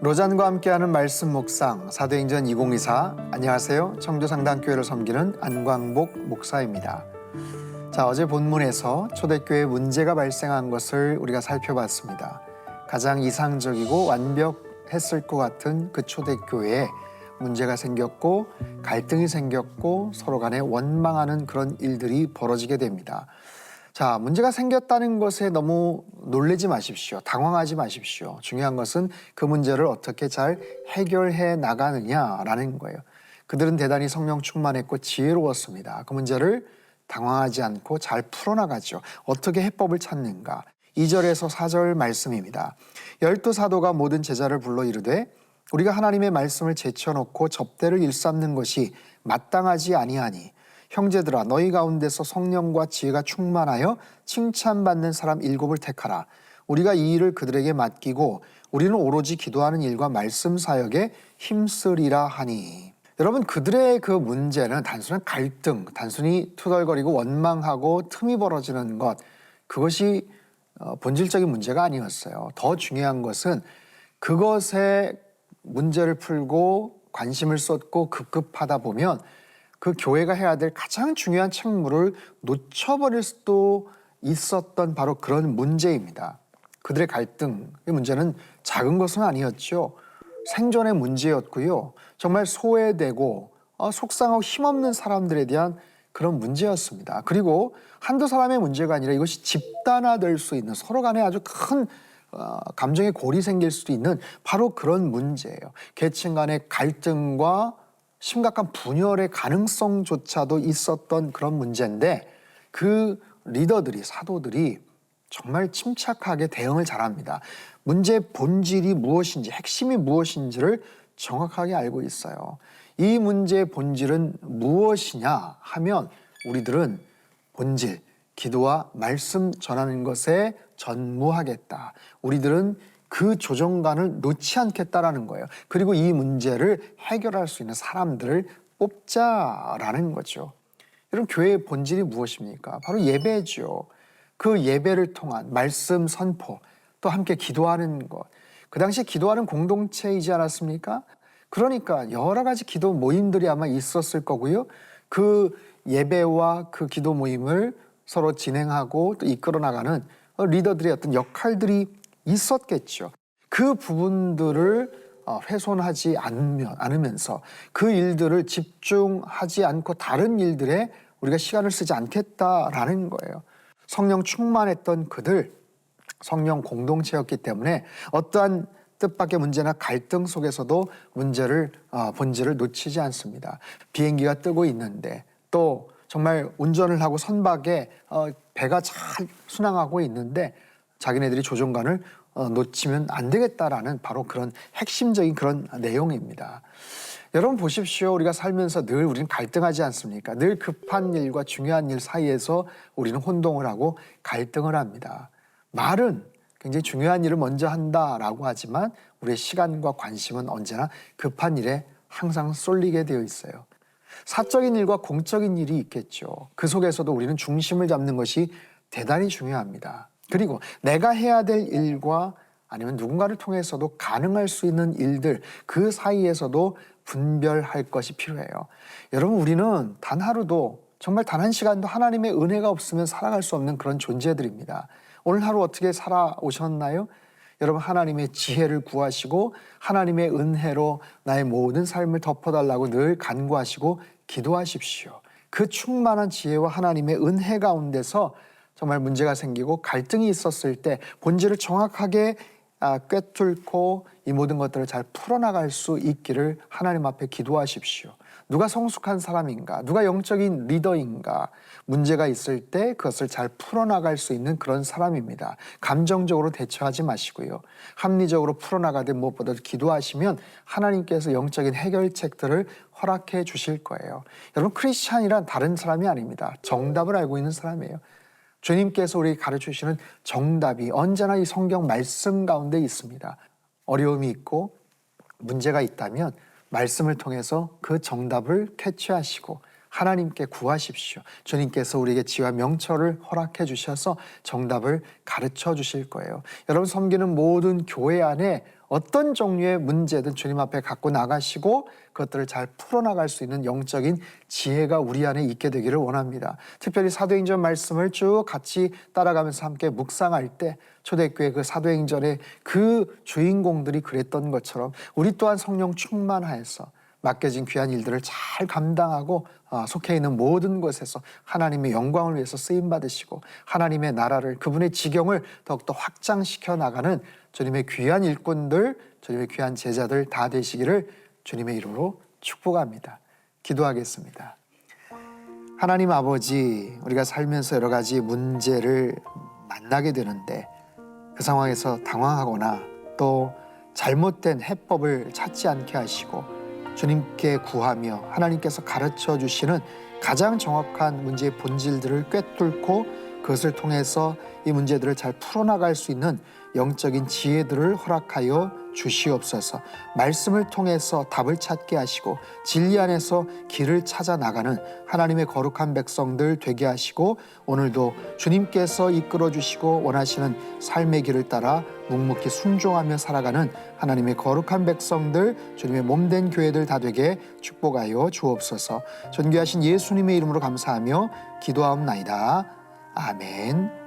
로잔과 함께하는 말씀 묵상 사도행전 2024. 안녕하세요. 청주상당교회를 섬기는 안광복 목사입니다. 자, 어제 본문에서 초대교회에 문제가 발생한 것을 우리가 살펴봤습니다. 가장 이상적이고 완벽했을 것 같은 그 초대교회에 문제가 생겼고 갈등이 생겼고 서로 간에 원망하는 그런 일들이 벌어지게 됩니다. 자, 문제가 생겼다는 것에 너무 놀라지 마십시오. 당황하지 마십시오. 중요한 것은 그 문제를 어떻게 잘 해결해 나가느냐라는 거예요. 그들은 대단히 성령 충만했고 지혜로웠습니다. 그 문제를 당황하지 않고 잘 풀어나가죠. 어떻게 해법을 찾는가? 2절에서 4절 말씀입니다. 12사도가 모든 제자를 불러 이르되 우리가 하나님의 말씀을 제쳐놓고 접대를 일삼는 것이 마땅하지 아니하니 형제들아 너희 가운데서 성령과 지혜가 충만하여 칭찬받는 사람 7을 택하라. 우리가 이 일을 그들에게 맡기고 우리는 오로지 기도하는 일과 말씀 사역에 힘쓰리라 하니. 여러분, 그들의 그 문제는 단순한 갈등, 단순히 투덜거리고 원망하고 틈이 벌어지는 것, 그것이 본질적인 문제가 아니었어요. 더 중요한 것은 그것에 문제를 풀고 관심을 쏟고 급급하다 보면 그 교회가 해야 될 가장 중요한 책무를 놓쳐버릴 수도 있었던 바로 그런 문제입니다. 그들의 갈등의 문제는 작은 것은 아니었죠. 생존의 문제였고요. 정말 소외되고 속상하고 힘없는 사람들에 대한 그런 문제였습니다. 그리고 한두 사람의 문제가 아니라 이것이 집단화될 수 있는, 서로 간에 아주 큰 감정의 골이 생길 수도 있는 바로 그런 문제예요. 계층 간의 갈등과 심각한 분열의 가능성조차도 있었던 그런 문제인데 그 리더들이, 사도들이 정말 침착하게 대응을 잘합니다. 문제의 본질이 무엇인지, 핵심이 무엇인지를 정확하게 알고 있어요. 이 문제의 본질은 무엇이냐 하면 우리들은 본질, 기도와 말씀 전하는 것에 전무하겠다. 우리들은 그 조정관을 놓지 않겠다라는 거예요. 그리고 이 문제를 해결할 수 있는 사람들을 뽑자라는 거죠. 여러분, 교회의 본질이 무엇입니까? 바로 예배죠. 그 예배를 통한 말씀 선포, 또 함께 기도하는 것. 그 당시에 기도하는 공동체이지 않았습니까? 그러니까 여러 가지 기도 모임들이 아마 있었을 거고요. 그 예배와 그 기도 모임을 서로 진행하고 또 이끌어 나가는 리더들의 어떤 역할들이 있었겠죠. 그 부분들을 훼손하지 않으면서 그 일들을 집중하지 않고 다른 일들에 우리가 시간을 쓰지 않겠다라는 거예요. 성령 충만했던 그들, 성령 공동체였기 때문에 어떠한 뜻밖의 문제나 갈등 속에서도 본질을 놓치지 않습니다. 비행기가 뜨고 있는데 또 정말 운전을 하고 선박에 배가 잘 순항하고 있는데 자기네들이 조종관을 놓치면 안 되겠다라는 바로 그런 핵심적인 그런 내용입니다. 여러분 보십시오. 우리가 살면서 늘 우리는 갈등하지 않습니까? 늘 급한 일과 중요한 일 사이에서 우리는 혼동을 하고 갈등을 합니다. 말은 굉장히 중요한 일을 먼저 한다라고 하지만 우리의 시간과 관심은 언제나 급한 일에 항상 쏠리게 되어 있어요. 사적인 일과 공적인 일이 있겠죠. 그 속에서도 우리는 중심을 잡는 것이 대단히 중요합니다. 그리고 내가 해야 될 일과 아니면 누군가를 통해서도 가능할 수 있는 일들, 그 사이에서도 분별할 것이 필요해요. 여러분, 우리는 단 하루도, 정말 단 한 시간도 하나님의 은혜가 없으면 살아갈 수 없는 그런 존재들입니다. 오늘 하루 어떻게 살아오셨나요? 여러분, 하나님의 지혜를 구하시고 하나님의 은혜로 나의 모든 삶을 덮어달라고 늘 간구하시고 기도하십시오. 그 충만한 지혜와 하나님의 은혜 가운데서 정말 문제가 생기고 갈등이 있었을 때 본질을 정확하게 꿰뚫고 이 모든 것들을 잘 풀어나갈 수 있기를 하나님 앞에 기도하십시오. 누가 성숙한 사람인가? 누가 영적인 리더인가? 문제가 있을 때 그것을 잘 풀어나갈 수 있는 그런 사람입니다. 감정적으로 대처하지 마시고요. 합리적으로 풀어나가되 무엇보다도 기도하시면 하나님께서 영적인 해결책들을 허락해 주실 거예요. 여러분, 크리스찬이란 다른 사람이 아닙니다. 정답을 알고 있는 사람이에요. 주님께서 우리에게 가르쳐주시는 정답이 언제나 이 성경 말씀 가운데 있습니다. 어려움이 있고 문제가 있다면 말씀을 통해서 그 정답을 캐치하시고 하나님께 구하십시오. 주님께서 우리에게 지혜와 명철을 허락해 주셔서 정답을 가르쳐 주실 거예요. 여러분 섬기는 모든 교회 안에 어떤 종류의 문제든 주님 앞에 갖고 나가시고 그것들을 잘 풀어나갈 수 있는 영적인 지혜가 우리 안에 있게 되기를 원합니다. 특별히 사도행전 말씀을 쭉 같이 따라가면서 함께 묵상할 때 초대교회 그 사도행전의 그 주인공들이 그랬던 것처럼 우리 또한 성령 충만하여서 맡겨진 귀한 일들을 잘 감당하고 속해 있는 모든 곳에서 하나님의 영광을 위해서 쓰임받으시고 하나님의 나라를 그분의 지경을 더욱더 확장시켜 나가는 주님의 귀한 일꾼들, 주님의 귀한 제자들 다 되시기를 주님의 이름으로 축복합니다. 기도하겠습니다. 하나님 아버지, 우리가 살면서 여러 가지 문제를 만나게 되는데 그 상황에서 당황하거나 또 잘못된 해법을 찾지 않게 하시고 주님께 구하며 하나님께서 가르쳐 주시는 가장 정확한 문제의 본질들을 꿰뚫고 그것을 통해서 이 문제들을 잘 풀어나갈 수 있는 영적인 지혜들을 허락하여 주시옵소서. 말씀을 통해서 답을 찾게 하시고 진리 안에서 길을 찾아 나가는 하나님의 거룩한 백성들 되게 하시고 오늘도 주님께서 이끌어 주시고 원하시는 삶의 길을 따라 묵묵히 순종하며 살아가는 하나님의 거룩한 백성들, 주님의 몸된 교회들 다 되게 축복하여 주옵소서. 존귀하신 예수님의 이름으로 감사하며 기도하옵나이다. 아멘.